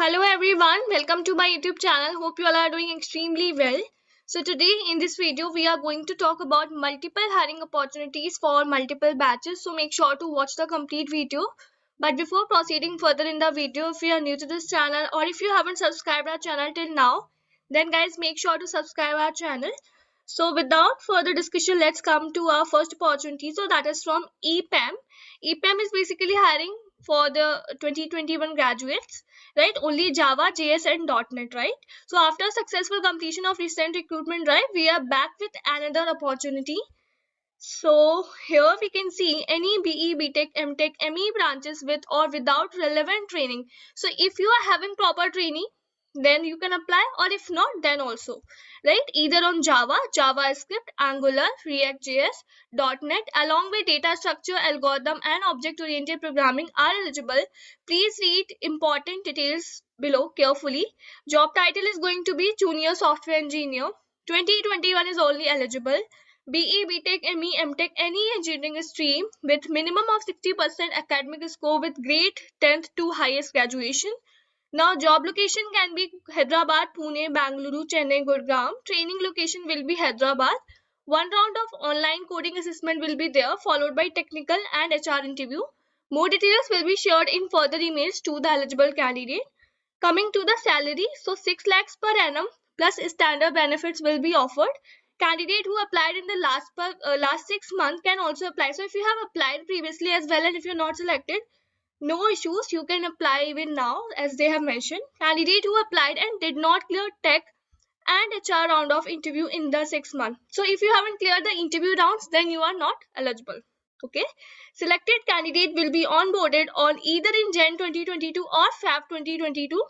Hello everyone, welcome to my YouTube channel. Hope you all are doing extremely well. So today in this video we are going to talk about multiple hiring opportunities for multiple batches. So make sure to watch the complete video. But before proceeding further in the video, if you are new to this channel or if you haven't subscribed our channel till now, then guys make sure to subscribe our channel. So without further discussion, let's come to our first opportunity. So that is from EPAM. EPAM is basically hiring for the 2021 graduates, right? Only Java, JS and .NET, right? So after successful completion of recent recruitment drive, we are back with another opportunity. So here we can see any BE, BTech, MTech, ME branches with or without relevant training. So if you are having proper training, then you can apply, or if not, then also, right? Either on Java, JavaScript, Angular, React.js, .NET, along with data structure, algorithm, and object-oriented programming are eligible. Please read important details below carefully. Job title is going to be Junior Software Engineer. 2021 is only eligible. BE, BTech, ME, MTech, any engineering stream with minimum of 60% academic score with grade 10th to highest graduation. Now, job location can be Hyderabad, Pune, Bangalore, Chennai, Gurgaon. Training location will be Hyderabad. One round of online coding assessment will be there, followed by technical and HR interview. More details will be shared in further emails to the eligible candidate. Coming to the salary, so 6 lakhs per annum plus standard benefits will be offered. Candidate who applied in the last 6 months can also apply. So if you have applied previously as well and if you're not selected, no issues, you can apply even now as they have mentioned. Candidate who applied and did not clear tech and HR round of interview in the 6 months. So if you haven't cleared the interview rounds, then you are not eligible. Okay. Selected candidate will be onboarded on either in Jan 2022 or Feb 2022.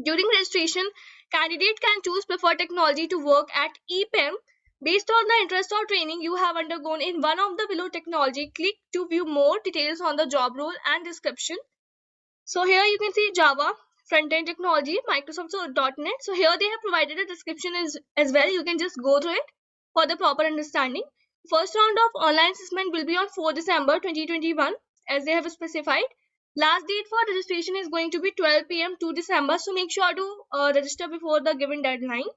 During registration, candidate can choose preferred technology to work at EPAM. Based on the interest or training you have undergone in one of the below technology, click to view more details on the job role and description. So here you can see Java, front-end technology, Microsoft .NET. So here they have provided a description as well. You can just go through it for the proper understanding. First round of online assessment will be on 4 December 2021 as they have specified. Last date for registration is going to be 12 p.m. 2 December. So make sure to register before the given deadline.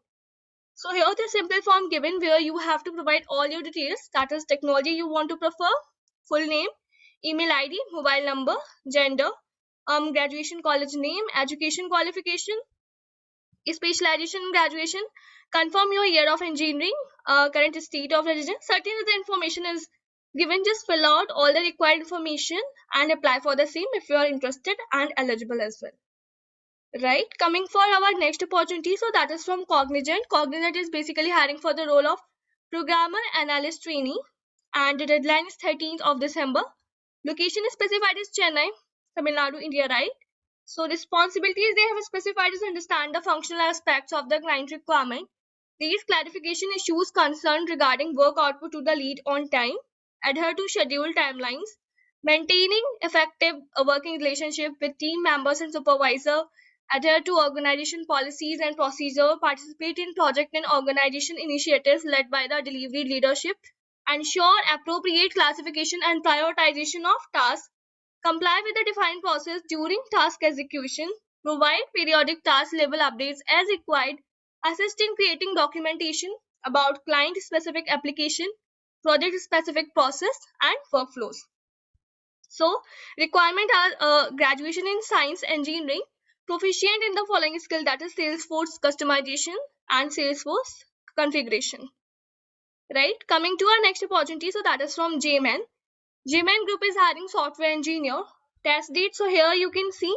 So here the simple form given where you have to provide all your details. That is technology you want to prefer, full name, email ID, mobile number, gender, graduation college name, education qualification, specialization in graduation, confirm your year of engineering, current state of residence. Certain other information is given. Just fill out all the required information and apply for the same if you are interested and eligible as well. Right, coming for our next opportunity, so that is from Cognizant. Cognizant is basically hiring for the role of programmer analyst trainee, and the deadline is 13th of December. Location is specified as Chennai, Tamil Nadu, India, right? So responsibilities they have specified is understand the functional aspects of the client requirement. These clarification issues concerned regarding work output to the lead on time, adhere to scheduled timelines, maintaining effective working relationship with team members and supervisor, adhere to organization policies and procedure, participate in project and organization initiatives led by the delivery leadership, ensure appropriate classification and prioritization of tasks, comply with the defined process during task execution, provide periodic task level updates as required, assist in creating documentation about client-specific application, project-specific process, and workflows. So, requirement are graduation in science engineering, proficient in the following skill, that is Salesforce customization and Salesforce configuration. Right, coming to our next opportunity, so that is from JMan. JMan Group is hiring software engineer. Test date, so here you can see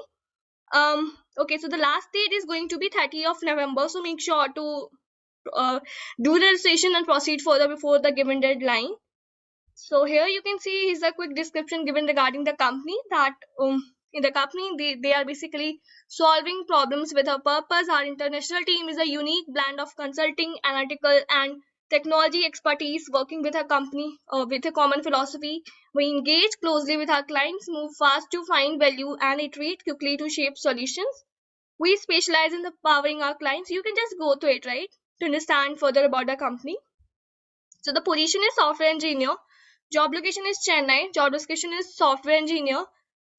okay, so the last date is going to be 30th of November, so make sure to do the registration and proceed further before the given deadline. So here you can see is a quick description given regarding the company, that in the company they are basically solving problems with a purpose. Our international team is a unique blend of consulting, analytical and technology expertise, working with a company with a common philosophy. We engage closely with our clients, move fast to find value, and iterate quickly to shape solutions. We specialize in empowering our clients. You can just go through it, right, to understand further about the company. So the position is software engineer. Job location is Chennai. Job description is software engineer.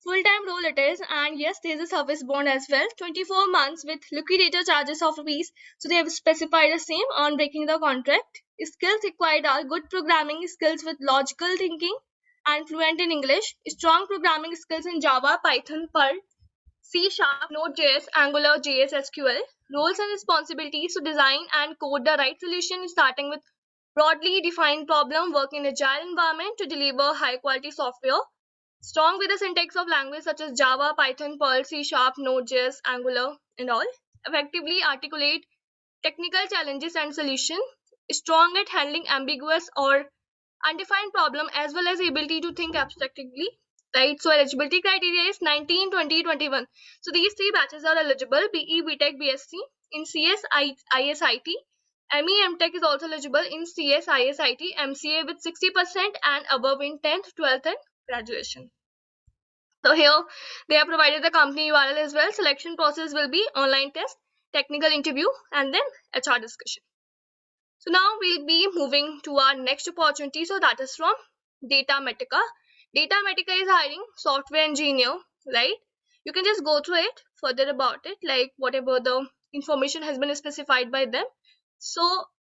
Full-time role it is, and yes, there is a service bond as well. 24 months with liquidator charges of rupees. So they have specified the same on breaking the contract. Skills required are good programming skills with logical thinking and fluent in English. Strong programming skills in Java, Python, Perl, C Sharp, Node.js, Angular, JS, SQL. Roles and responsibilities to design and code the right solution, starting with broadly defined problem, work in agile environment to deliver high quality software. Strong with the syntax of language such as Java, Python, Perl, C Sharp, Node.js, Angular, and all. Effectively articulate technical challenges and solution. Strong at handling ambiguous or undefined problem as well as ability to think abstractly. Right, so eligibility criteria is 19, 20, 21. So these three batches are eligible: BE, BTech, BSc. In CS, ISIT. ME, MTech is also eligible in CS, ISIT, MCA with 60% and above in 10th, 12th, and graduation. So here they have provided the company URL as well. Selection process will be online test, technical interview, and then HR discussion. So now we'll be moving to our next opportunity. So that is from Datamatica. Datamatica is hiring software engineer, right? You can just go through it further about it, like whatever the information has been specified by them. So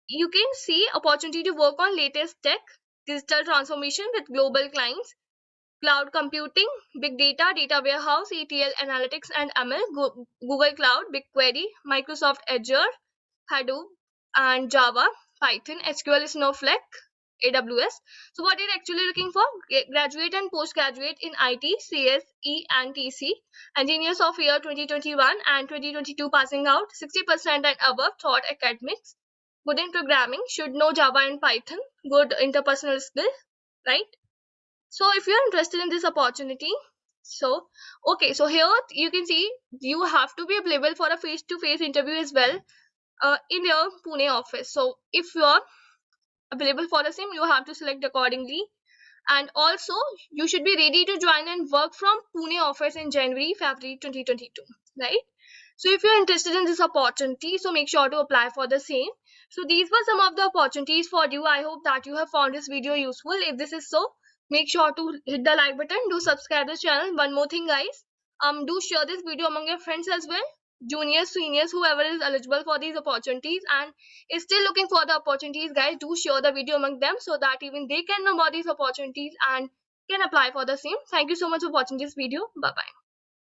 you can see opportunity to work on latest tech, digital transformation with global clients, cloud computing, big data, data warehouse, ETL analytics and ML, Google Cloud, BigQuery, Microsoft Azure, Hadoop, and Java, Python, SQL, Snowflake, AWS. So what you're actually looking for? Graduate and postgraduate in IT, CS, E and TC. Engineers of year 2021 and 2022 passing out, 60% and above taught academics. Good in programming, should know Java and Python, good interpersonal skill, right? So if you're interested in this opportunity, so okay, so here you can see you have to be available for a face-to-face interview as well in your Pune office. So if you are available for the same, you have to select accordingly. And also you should be ready to join and work from Pune office in January, February 2022, right? So if you're interested in this opportunity, so make sure to apply for the same. So these were some of the opportunities for you. I hope that you have found this video useful. If this is so, make sure to hit the like button. Do subscribe the channel. One more thing, guys. Do share this video among your friends as well. Juniors, seniors, whoever is eligible for these opportunities and is still looking for the opportunities, guys, do share the video among them so that even they can know about these opportunities and can apply for the same. Thank you so much for watching this video. Bye bye.